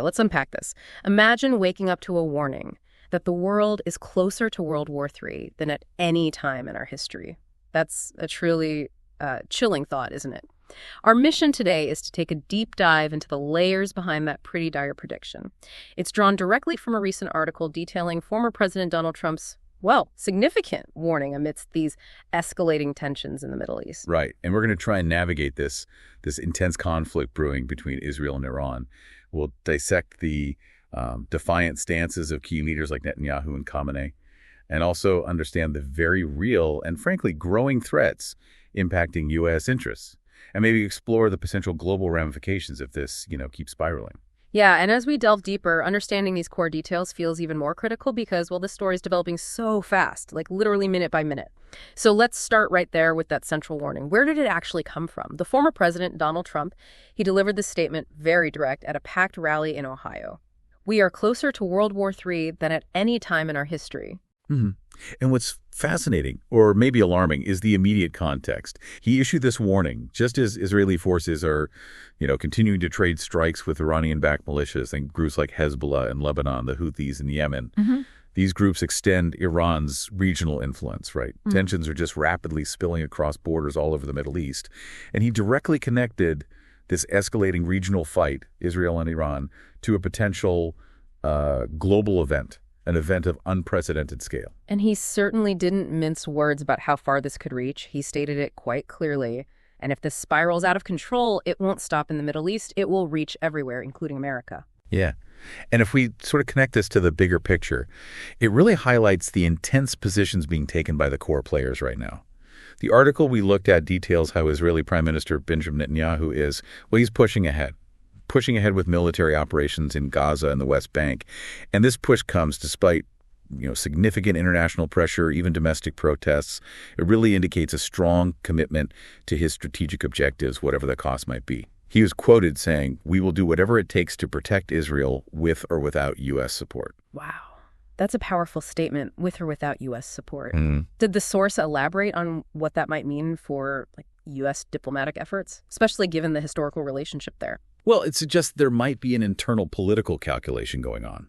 let's unpack this. Imagine waking up to a warning that the world is closer to World War III than at any time in our history. That's a truly chilling thought, isn't it? Our mission today is to take a deep dive into the layers behind that pretty dire prediction. It's drawn directly from a recent article detailing former President Donald Trump's, well, significant warning amidst these escalating tensions in the Middle East. Right. And we're going to try and navigate this intense conflict brewing between Israel and Iran. We'll dissect the defiant stances of key leaders like Netanyahu and Khamenei, and also understand the very real and frankly growing threats impacting U.S. interests, and maybe explore the potential global ramifications if this, keeps spiraling. Yeah, and as we delve deeper, understanding these core details feels even more critical because, well, this story is developing so fast, like literally minute by minute. So let's start right there with that central warning. Where did it actually come from? The former president, Donald Trump, he delivered this statement very direct at a packed rally in Ohio. We are closer to World War III than at any time in our history. Mm-hmm. And what's fascinating, or maybe alarming, is the immediate context. He issued this warning just as Israeli forces are, continuing to trade strikes with Iranian-backed militias and groups like Hezbollah in Lebanon, the Houthis in Yemen. Mm-hmm. These groups extend Iran's regional influence, right? Mm-hmm. Tensions are just rapidly spilling across borders all over the Middle East. And he directly connected this escalating regional fight, Israel and Iran, to a potential global event. An event of unprecedented scale. And he certainly didn't mince words about how far this could reach. He stated it quite clearly. And if this spirals out of control, it won't stop in the Middle East. It will reach everywhere, including America. Yeah. And if we sort of connect this to the bigger picture, it really highlights the intense positions being taken by the core players right now. The article we looked at details how Israeli Prime Minister Benjamin Netanyahu he's pushing ahead with military operations in Gaza and the West Bank. And this push comes despite, significant international pressure, even domestic protests. It really indicates a strong commitment to his strategic objectives, whatever the cost might be. He was quoted saying, "We will do whatever it takes to protect Israel with or without U.S. support." Wow. That's a powerful statement, with or without U.S. support. Mm. Did the source elaborate on what that might mean for U.S. diplomatic efforts, especially given the historical relationship there? Well, it suggests there might be an internal political calculation going on,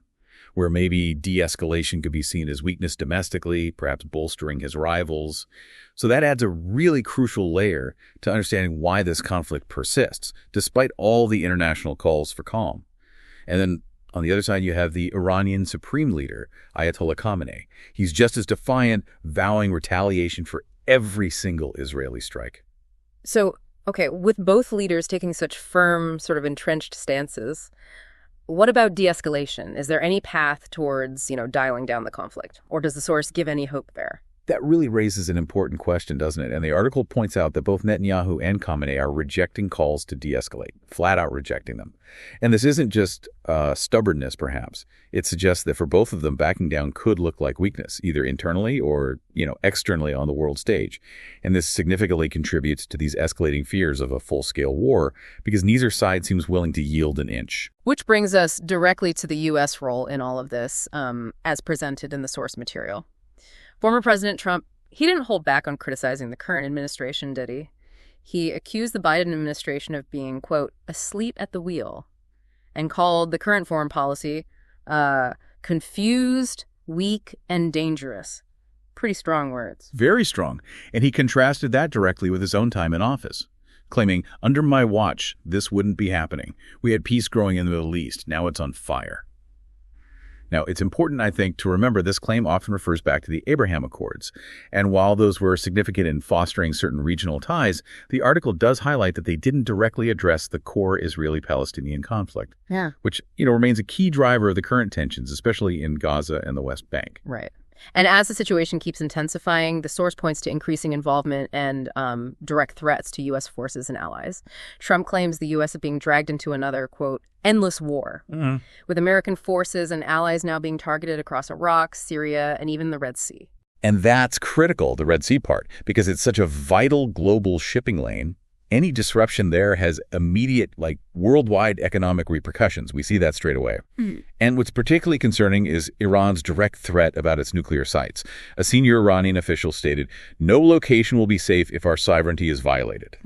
where maybe de-escalation could be seen as weakness domestically, perhaps bolstering his rivals. So that adds a really crucial layer to understanding why this conflict persists, despite all the international calls for calm. And then on the other side, you have the Iranian supreme leader, Ayatollah Khamenei. He's just as defiant, vowing retaliation for every single Israeli strike. So, okay, with both leaders taking such firm, sort of entrenched stances, what about de-escalation? Is there any path towards, dialing down the conflict? Or does the source give any hope there? That really raises an important question, doesn't it? And the article points out that both Netanyahu and Khamenei are rejecting calls to de-escalate, flat out rejecting them. And this isn't just stubbornness, perhaps. It suggests that for both of them, backing down could look like weakness, either internally or, externally on the world stage. And this significantly contributes to these escalating fears of a full-scale war because neither side seems willing to yield an inch. Which brings us directly to the U.S. role in all of this, as presented in the source material. Former President Trump, he didn't hold back on criticizing the current administration, did he? He accused the Biden administration of being, quote, asleep at the wheel, and called the current foreign policy confused, weak, and dangerous. Pretty strong words. Very strong. And he contrasted that directly with his own time in office, claiming, under my watch, this wouldn't be happening. We had peace growing in the Middle East. Now it's on fire. Now, it's important, I think, to remember this claim often refers back to the Abraham Accords. And while those were significant in fostering certain regional ties, the article does highlight that they didn't directly address the core Israeli-Palestinian conflict, which, remains a key driver of the current tensions, especially in Gaza and the West Bank. Right. And as the situation keeps intensifying, the source points to increasing involvement and direct threats to U.S. forces and allies. Trump claims the U.S. is being dragged into another, quote, endless war, with American forces and allies now being targeted across Iraq, Syria, and even the Red Sea. And that's critical, the Red Sea part, because it's such a vital global shipping lane. Any disruption there has immediate, worldwide economic repercussions. We see that straight away. And what's particularly concerning is Iran's direct threat about its nuclear sites. A senior Iranian official stated, "No location will be safe if our sovereignty is violated."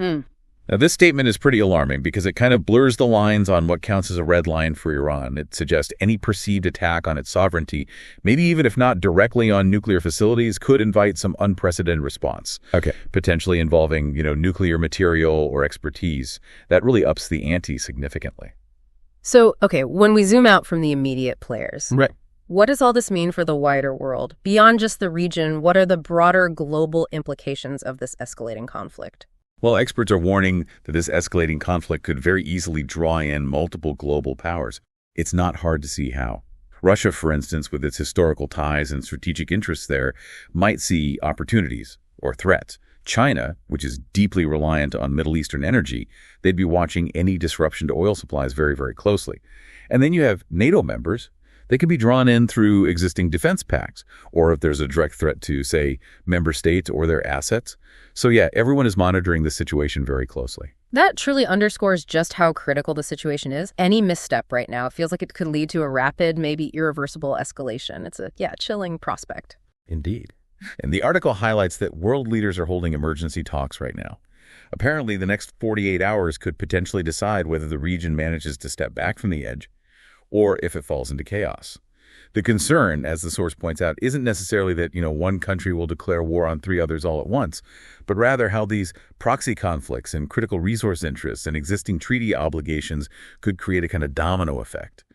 Now, this statement is pretty alarming because it kind of blurs the lines on what counts as a red line for Iran. It suggests any perceived attack on its sovereignty, maybe even if not directly on nuclear facilities, could invite some unprecedented response. Okay. Potentially involving, nuclear material or expertise. That really ups the ante significantly. So, okay, when we zoom out from the immediate players, Right. what does all this mean for the wider world? Beyond just the region, what are the broader global implications of this escalating conflict? Well, experts are warning that this escalating conflict could very easily draw in multiple global powers. It's not hard to see how. Russia, for instance, with its historical ties and strategic interests there, might see opportunities or threats. China, which is deeply reliant on Middle Eastern energy, they'd be watching any disruption to oil supplies very, very closely. And then you have NATO members. They could be drawn in through existing defense pacts, or if there's a direct threat to, say, member states or their assets. So yeah, everyone is monitoring the situation very closely. That truly underscores just how critical the situation is. Any misstep right now feels like it could lead to a rapid, maybe irreversible escalation. It's a, chilling prospect. Indeed. And the article highlights that world leaders are holding emergency talks right now. Apparently, the next 48 hours could potentially decide whether the region manages to step back from the edge or if it falls into chaos. The concern, as the source points out, isn't necessarily that, one country will declare war on 3 others all at once, but rather how these proxy conflicts and critical resource interests and existing treaty obligations could create a kind of domino effect,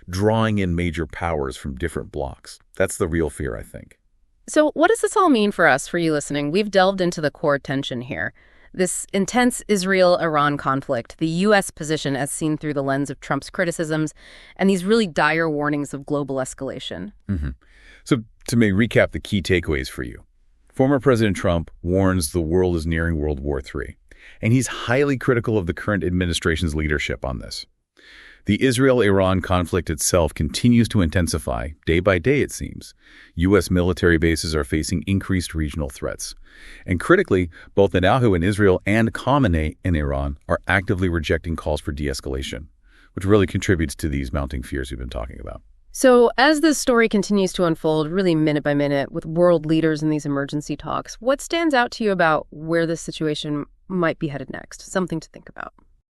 drawing in major powers from different blocs. That's the real fear, I think. So what does this all mean for us, for you listening? We've delved into the core tension here. This intense Israel-Iran conflict, the U.S. position as seen through the lens of Trump's criticisms, and these really dire warnings of global escalation. So to recap the key takeaways for you. Former President Trump warns the world is nearing World War III, and he's highly critical of the current administration's leadership on this. The Israel-Iran conflict itself continues to intensify, day by day it seems. U.S. military bases are facing increased regional threats. And critically, both Netanyahu in Israel and Khamenei in Iran are actively rejecting calls for de-escalation, which really contributes to these mounting fears we've been talking about. So as this story continues to unfold, really minute by minute, with world leaders in these emergency talks, what stands out to you about where this situation might be headed next? Something to think about.